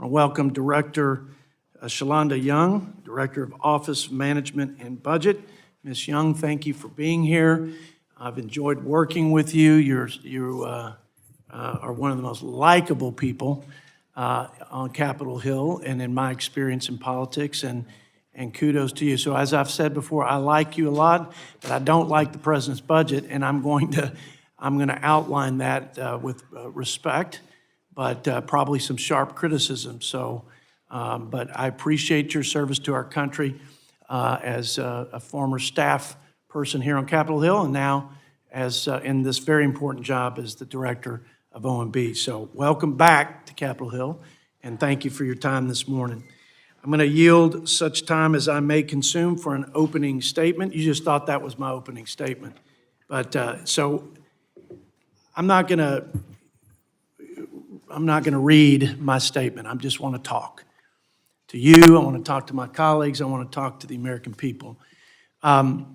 want to welcome Director Shalanda Young, Director of Office Management and Budget. Ms. Young, thank you for being here. I've enjoyed working with you. You are one of the most likable people on Capitol Hill and in my experience in politics, and kudos to you. So as I've said before, I like you a lot, but I don't like the president's budget, and I'm going to outline that with respect, but probably some sharp criticism. So, but I appreciate your service to our country as a former staff person here on Capitol Hill, and now as in this very important job as the director of OMB. So welcome back to Capitol Hill, and thank you for your time this morning. I'm going to yield such time as I may consume for an opening statement. You just thought that was my opening statement. But so I'm not going to read my statement. I just want to talk to you. I want to talk to my colleagues. I want to talk to the American people. The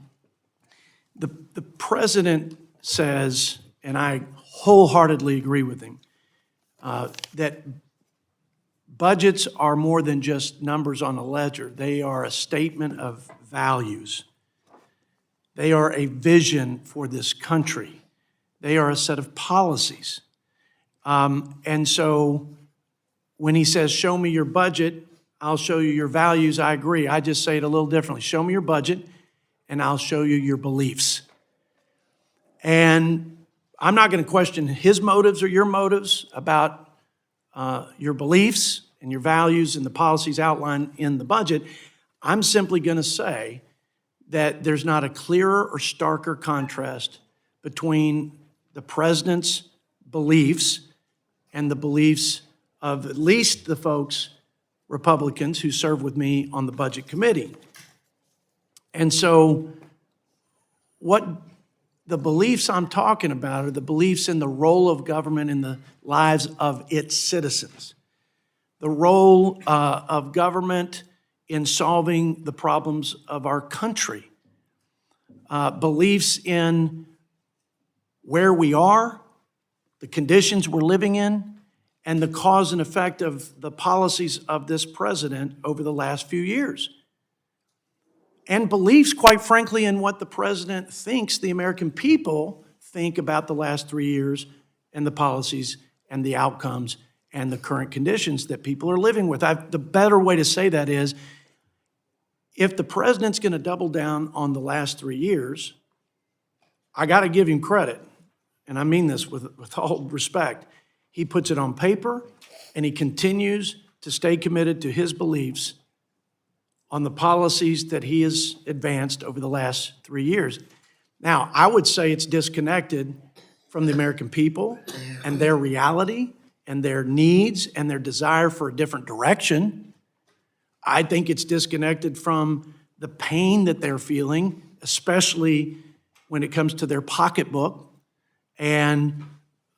president says, and I wholeheartedly agree with him, that budgets are more than just numbers on a ledger. They are a statement of values. They are a vision for this country. They are a set of policies. And so when he says, show me your budget, I'll show you your values, I agree. I just say it a little differently. Show me your budget, and I'll show you your beliefs. And I'm not going to question his motives or your motives about your beliefs and your values and the policies outlined in the budget. I'm simply going to say that there's not a clearer or starker contrast between the president's beliefs and the beliefs of at least the folks, Republicans, who serve with me on the Budget Committee. And so what the beliefs I'm talking about are the beliefs in the role of government in the lives of its citizens, the role of government in solving the problems of our country, beliefs in where we are, the conditions we're living in, and the cause and effect of the policies of this president over the last few years. And beliefs, quite frankly, in what the president thinks the American people think about the last 3 years and the policies and the outcomes and the current conditions that people are living with. The better way to say that is, if the president's going to double down on the last 3 years, I got to give him credit, and I mean this with all respect. He puts it on paper, and he continues to stay committed to his beliefs on the policies that he has advanced over the last 3 years. Now, I would say it's disconnected from the American people and their reality and their needs and their desire for a different direction. I think it's disconnected from the pain that they're feeling, especially when it comes to their pocketbook and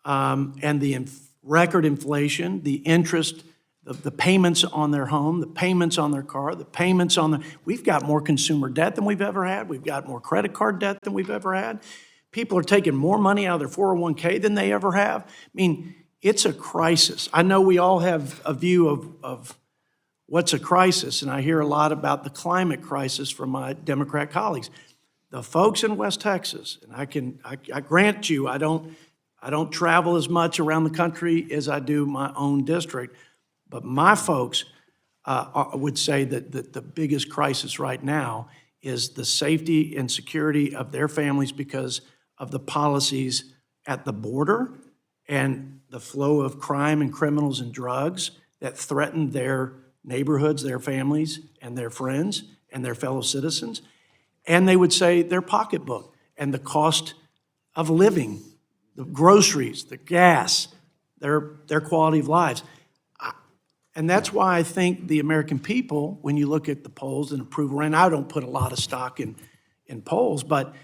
the record inflation, the interest, the payments on their home, the payments on their car, the payments on the, we've got more consumer debt than we've ever had. We've got more credit card debt than we've ever had. People are taking more money out of their 401k than they ever have. I mean, it's a crisis. I know we all have a view of what's a crisis, and I hear a lot about the climate crisis from my Democrat colleagues. The folks in West Texas, and I grant you, I don't travel as much around the country as I do my own district. But my folks would say that the biggest crisis right now is the safety and security of their families because of the policies at the border and the flow of crime and criminals and drugs that threaten their neighborhoods, their families, and their friends and their fellow citizens. And they would say their pocketbook and the cost of living, the groceries, the gas, their quality of lives. And that's why I think the American people, when you look at the polls and approval, and I don't put a lot of stock in polls, but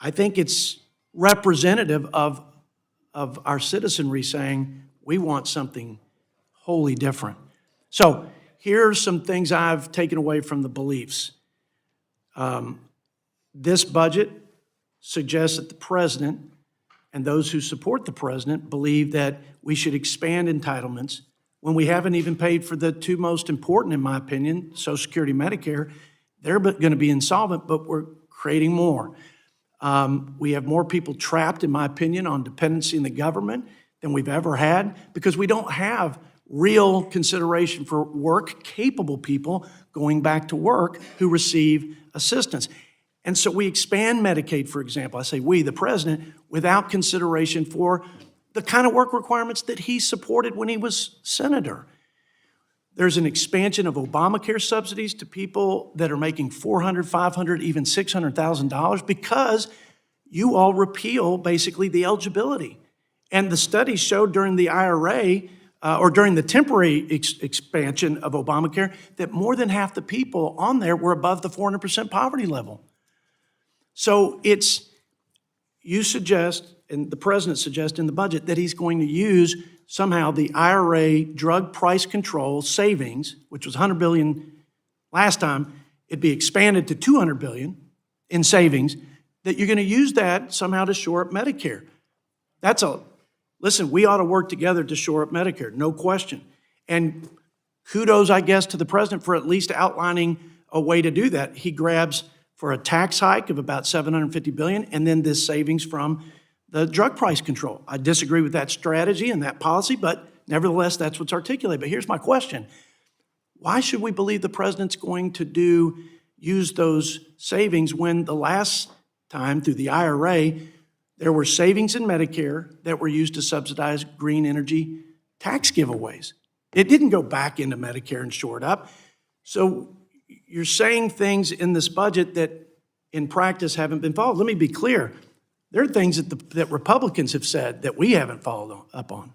I think it's representative of our citizenry saying, we want something wholly different. So here's some things I've taken away from the beliefs. This budget suggests that the president and those who support the president believe that we should expand entitlements when we haven't even paid for the two most important, in my opinion, Social Security, Medicare. They're going to be insolvent, but we're creating more. We have more people trapped, in my opinion, on dependency in the government than we've ever had because we don't have real consideration for work-capable people going back to work who receive assistance. And so we expand Medicaid, for example. I say we, the president, without consideration for the kind of work requirements that he supported when he was senator. There's an expansion of Obamacare subsidies to people that are making $400,000, $500,000, even $600,000 because you all repeal basically the eligibility. And the studies showed during the IRA or during the temporary expansion of Obamacare that more than half the people on there were above the 400% poverty level. So you suggest, and the president suggests in the budget, that he's going to use somehow the IRA drug price control savings, which was $100 billion last time, it'd be expanded to $200 billion in savings, that you're going to use that somehow to shore up Medicare. Listen, we ought to work together to shore up Medicare, no question. And kudos, I guess, to the president for at least outlining a way to do that. He grabs for a tax hike of about $750 billion and then this savings from the drug price control. I disagree with that strategy and that policy, but nevertheless, that's what's articulated. But here's my question. Why should we believe the president's going to use those savings when the last time through the IRA, there were savings in Medicare that were used to subsidize green energy tax giveaways? It didn't go back into Medicare and shore it up. So you're saying things in this budget that in practice haven't been followed. Let me be clear. There are things that Republicans have said that we haven't followed up on.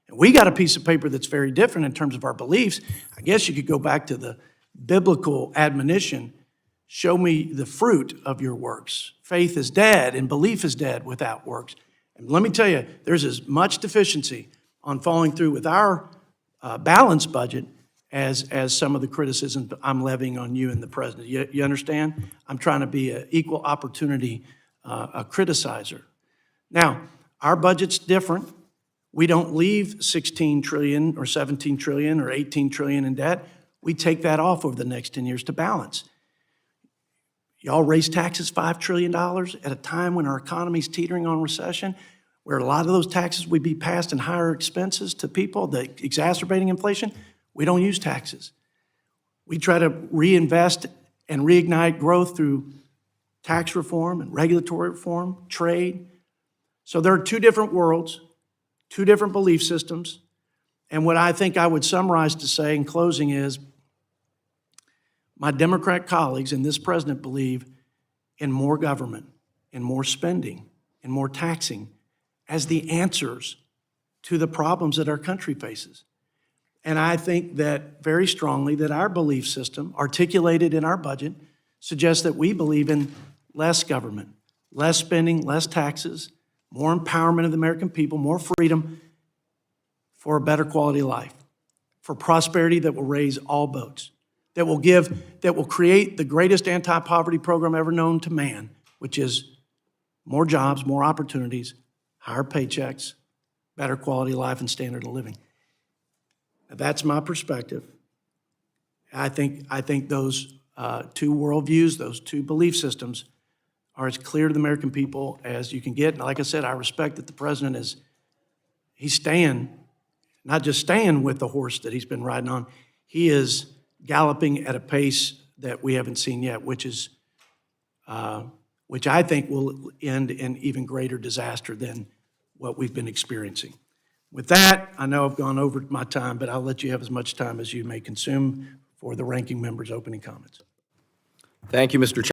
And we got a piece of paper that's very different in terms of our beliefs. I guess you could go back to the biblical admonition, show me the fruit of your works. Faith is dead and belief is dead without works. And let me tell you, there's as much deficiency on following through with our balanced budget as some of the criticisms I'm levying on you and the president. You understand? I'm trying to be an equal opportunity a criticizer. Now, our budget's different. We don't leave 16 trillion or 17 trillion or 18 trillion in debt. We take that off over the next 10 years to balance. Y'all raise taxes $5 trillion at a time when our economy's teetering on recession, where a lot of those taxes would be passed in higher expenses to people, the exacerbating inflation. We don't use taxes. We try to reinvest and reignite growth through tax reform and regulatory reform, trade. So there are two different worlds, two different belief systems. And what I think I would summarize to say in closing is my Democrat colleagues and this president believe in more government, in more spending, and more taxing as the answers to the problems that our country faces. And I think that very strongly that our belief system, articulated in our budget, suggests that we believe in less government, less spending, less taxes, more empowerment of the American people, more freedom for a better quality of life, for prosperity that will raise all boats, that will create the greatest anti-poverty program ever known to man, which is more jobs, more opportunities, higher paychecks, better quality of life and standard of living. Now, that's my perspective. I think those two worldviews, those two belief systems are as clear to the American people as you can get. And like I said, I respect that the president he's staying, not just staying with the horse that he's been riding on, he is galloping at a pace that we haven't seen yet, which I think will end in even greater disaster than what we've been experiencing. With that, I know I've gone over my time, but I'll let you have as much time as you may consume for the ranking member's opening comments. Thank you, Mr. Chairman.